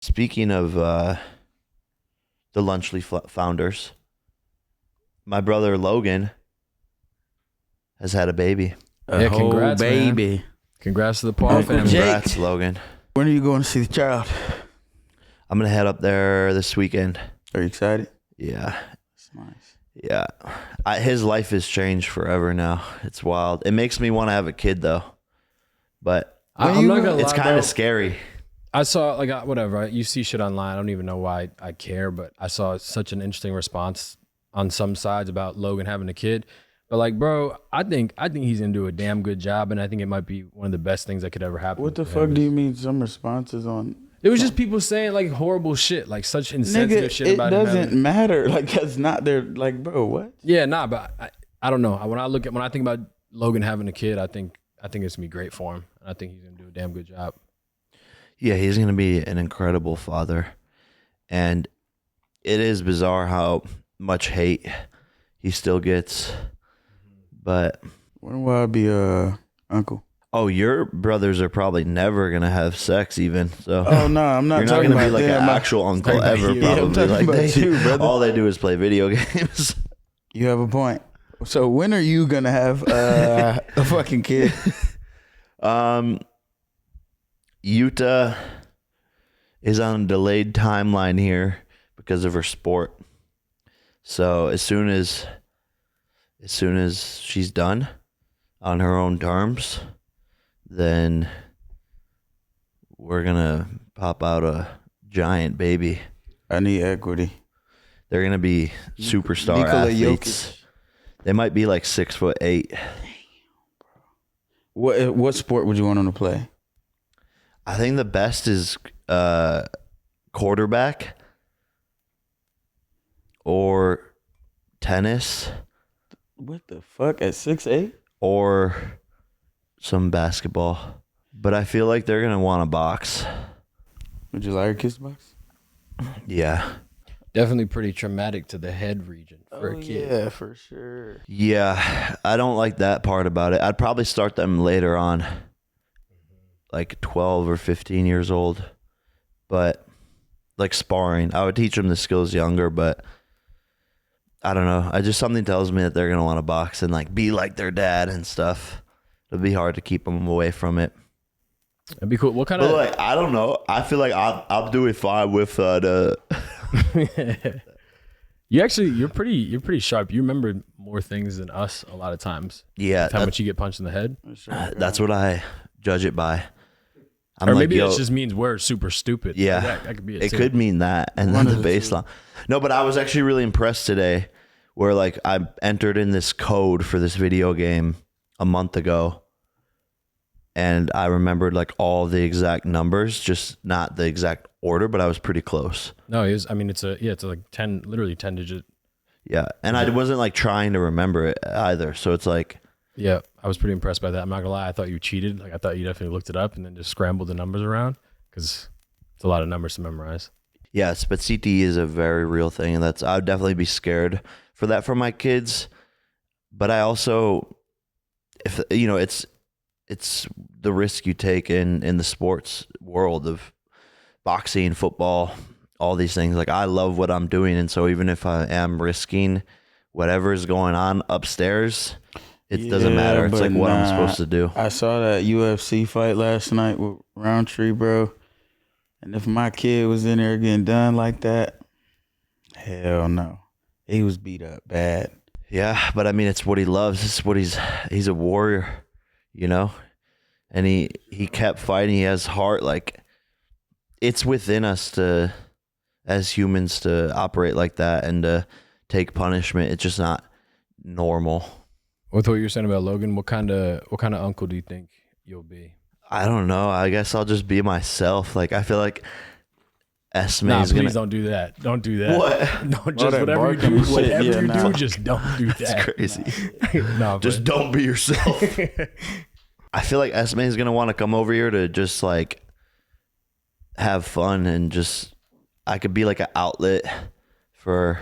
Speaking of the Lunchly founders, my brother Logan has had a baby. Yeah, congrats, baby. man. Congrats to the Paul Uncle family. Jake. Congrats, Logan. When are you going to see the child? I'm gonna head up there this weekend. Are you excited? Yeah, That's nice. yeah. His life has changed forever now. It's wild. It makes me want to have a kid though, but I'm not gonna lie, it's kind bro. of scary. I saw whatever. You see shit online. I don't even know why I care, but I saw such an interesting response on some sides about Logan having a kid. But like, bro, I think he's gonna do a damn good job, and I think it might be one of the best things that could ever happen. What the fuck do you mean? Some responses on? It was just people saying like horrible shit, like such insensitive shit it about him. doesn't having- matter. Like that's not their like, bro. What? Yeah, nah, but I don't know. When I think about Logan having a kid, I think it's gonna be great for him, and I think he's gonna do a damn good job. Yeah, he's gonna be an incredible father, and it is bizarre how much hate he still gets. But When will I be uncle? oh, your brothers are probably never gonna have sex, even. So Oh no, I'm not you're not talking gonna be about like them. an actual uncle talking about ever. you. Yeah, I'm Probably talking like about you, brother. all they do is play video games. You have a point. So when are you gonna have a fucking kid? Utah is on a delayed timeline here because of her sport. So as soon as she's done on her own terms, then we're gonna pop out a giant baby. I need equity. They're gonna be superstar Nikola athletes. Jokic. They might be like 6'8". What sport would you want them to play? I think the best is quarterback or tennis What the fuck at 6'8"? or some basketball. But I feel like they're gonna want to box. Would you like a kiss box? Yeah. Definitely pretty traumatic to the head region for a kid. Yeah, for sure. Yeah. I don't like that part about it. I'd probably start them later on, like 12 or 15 years old. But like sparring, I would teach them the skills younger, but I don't know. Something tells me that they're gonna want to box and like be like their dad and stuff. It'll be hard to keep them away from it. That'd be cool. What kind But of like, I don't know. I feel like I'm doing fine with the. You're pretty sharp. You remember more things than us a lot of times. Yeah, How much you get punched in the head. that's what I judge it by. I'm Or like, maybe yo, that just means we're super stupid. yeah, That could be it. it too. could mean that, and One then of the the two. baseline. No, but I was actually really impressed today, where like I entered in this code for this video game a month ago, and I remembered like all the exact numbers, just not the exact order, but I was pretty close. No, it is. I mean, it's like 10, literally 10 digit. Yeah, and I wasn't like trying to remember it either, so it's like. Yeah, I was pretty impressed by that. I'm not gonna lie. I thought you cheated. Like I thought you definitely looked it up and then just scrambled the numbers around because it's a lot of numbers to memorize. Yes, but CTE is a very real thing, and I would definitely be scared for that for my kids. But I also, if you know, it's the risk you take in the sports world of boxing, football, all these things. Like I love what I'm doing, and so even if I am risking whatever is going on upstairs, it doesn't matter. It's like what I'm supposed to do. I saw that UFC fight last night with Roundtree, bro. And if my kid was in there getting done like that, hell no. He was beat up bad. Yeah, but I mean, it's what he loves. It's what he's a warrior, you know? And he kept fighting. He has heart. Like, it's within us to, as humans, to operate like that and to take punishment. It's just not normal. With what you're saying about Logan, what kind of uncle do you think you'll be? I don't know. I guess I'll just be myself. Like, I feel like Esme Nah, is please gonna. don't do that. Don't do that. What? Don't just that whatever you barking do. and shit, Whatever yeah, you nah. do, just don't do that. That's crazy. No, Just don't be yourself. I feel like Esme is gonna want to come over here to just like have fun and just. I could be like an outlet for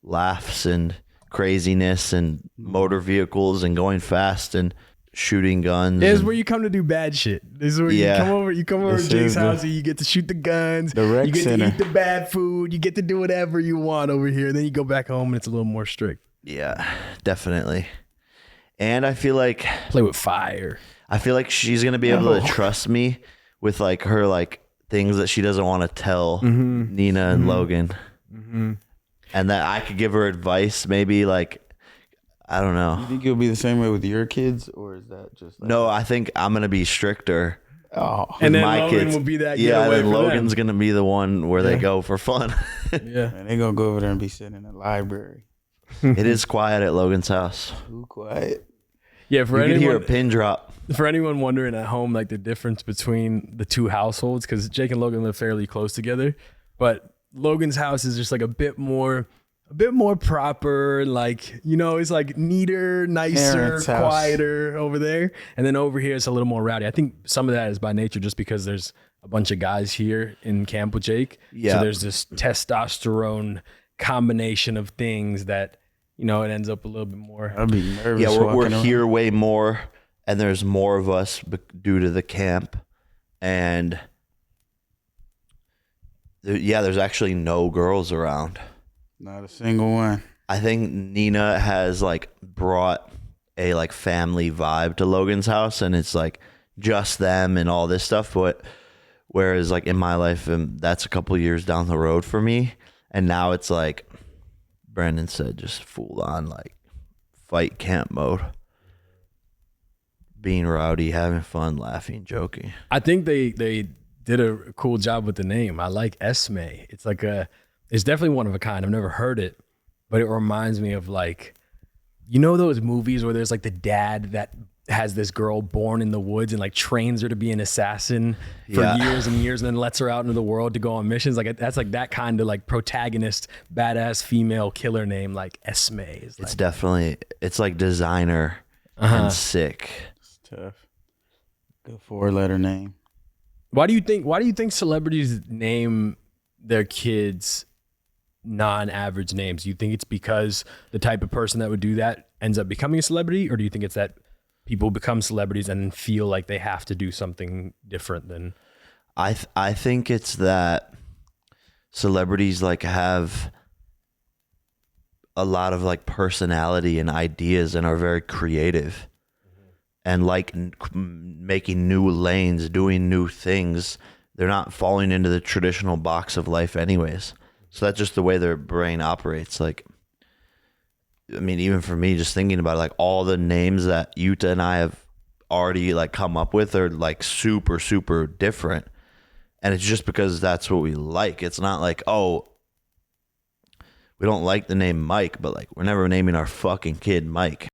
laughs and craziness and motor vehicles and going fast, and shooting guns. This is and- where you come to do bad shit. This is where Yeah. you come over This to Jake's is the- house and you get to shoot the guns. The rec you get center. to eat the bad food. You get to do whatever you want over here. Then you go back home and it's a little more strict. Yeah, definitely. And I feel like Play with fire. she's gonna be able to No. trust me with like her like things that she doesn't want to tell Nina and Logan, and that I could give her advice. Maybe like I don't You know. think it'll be the same way with your kids, or is that just like, No, I think I'm gonna be stricter. Oh, And then my Logan kids. will be that Yeah, getaway then for Logan's them. gonna be the one where they go for fun. Yeah. man, they gonna go over there and be sitting in the library. It is quiet at Logan's house. Too quiet. Yeah, for You can hear a anyone pin drop. for anyone wondering at home, like the difference between the two households, because Jake and Logan live fairly close together, but Logan's house is just like a bit more proper, like, you know, it's like neater, nicer, Parents' house. quieter over there. And then over here it's a little more rowdy. I think some of that is by nature just because there's a bunch of guys here in camp with Jake. Yeah. So there's this testosterone combination of things that, you know, it ends up a little bit more. I'd be nervous. Yeah, we're walking around. here way more, and there's more of us due to the camp, and there's actually no girls around. Not a single one. I think Nina has like brought a like family vibe to Logan's house, and it's like just them and all this stuff. But whereas like in my life, that's a couple years down the road for me, and now it's like Brandon said, just full on like fight camp mode, being rowdy, having fun, laughing, joking. I think they did a cool job with the name. I like Esme. It's like it's definitely one of a kind. I've never heard it, but it reminds me of like, you know, those movies where there's like the dad that has this girl born in the woods and like trains her to be an assassin for years and years, and then lets her out into the world to go on missions. Like that's like that kind of like protagonist, badass female killer name, like Esme. Is It's like, definitely, it's like designer and sick. It's tough. Good 4-letter name. why do you think celebrities name their kids non-average names? Do you think it's because the type of person that would do that ends up becoming a celebrity, or do you think it's that people become celebrities and then feel like they have to do something different than? I think it's that celebrities like have a lot of like personality and ideas and are very creative and like making new lanes, doing new things. They're not falling into the traditional box of life anyways. So that's just the way their brain operates. Like, I mean, even for me, just thinking about it, like all the names that Yuta and I have already like come up with are like super, super different. And it's just because that's what we like. It's not like, oh, we don't like the name Mike, but like we're never naming our fucking kid Mike.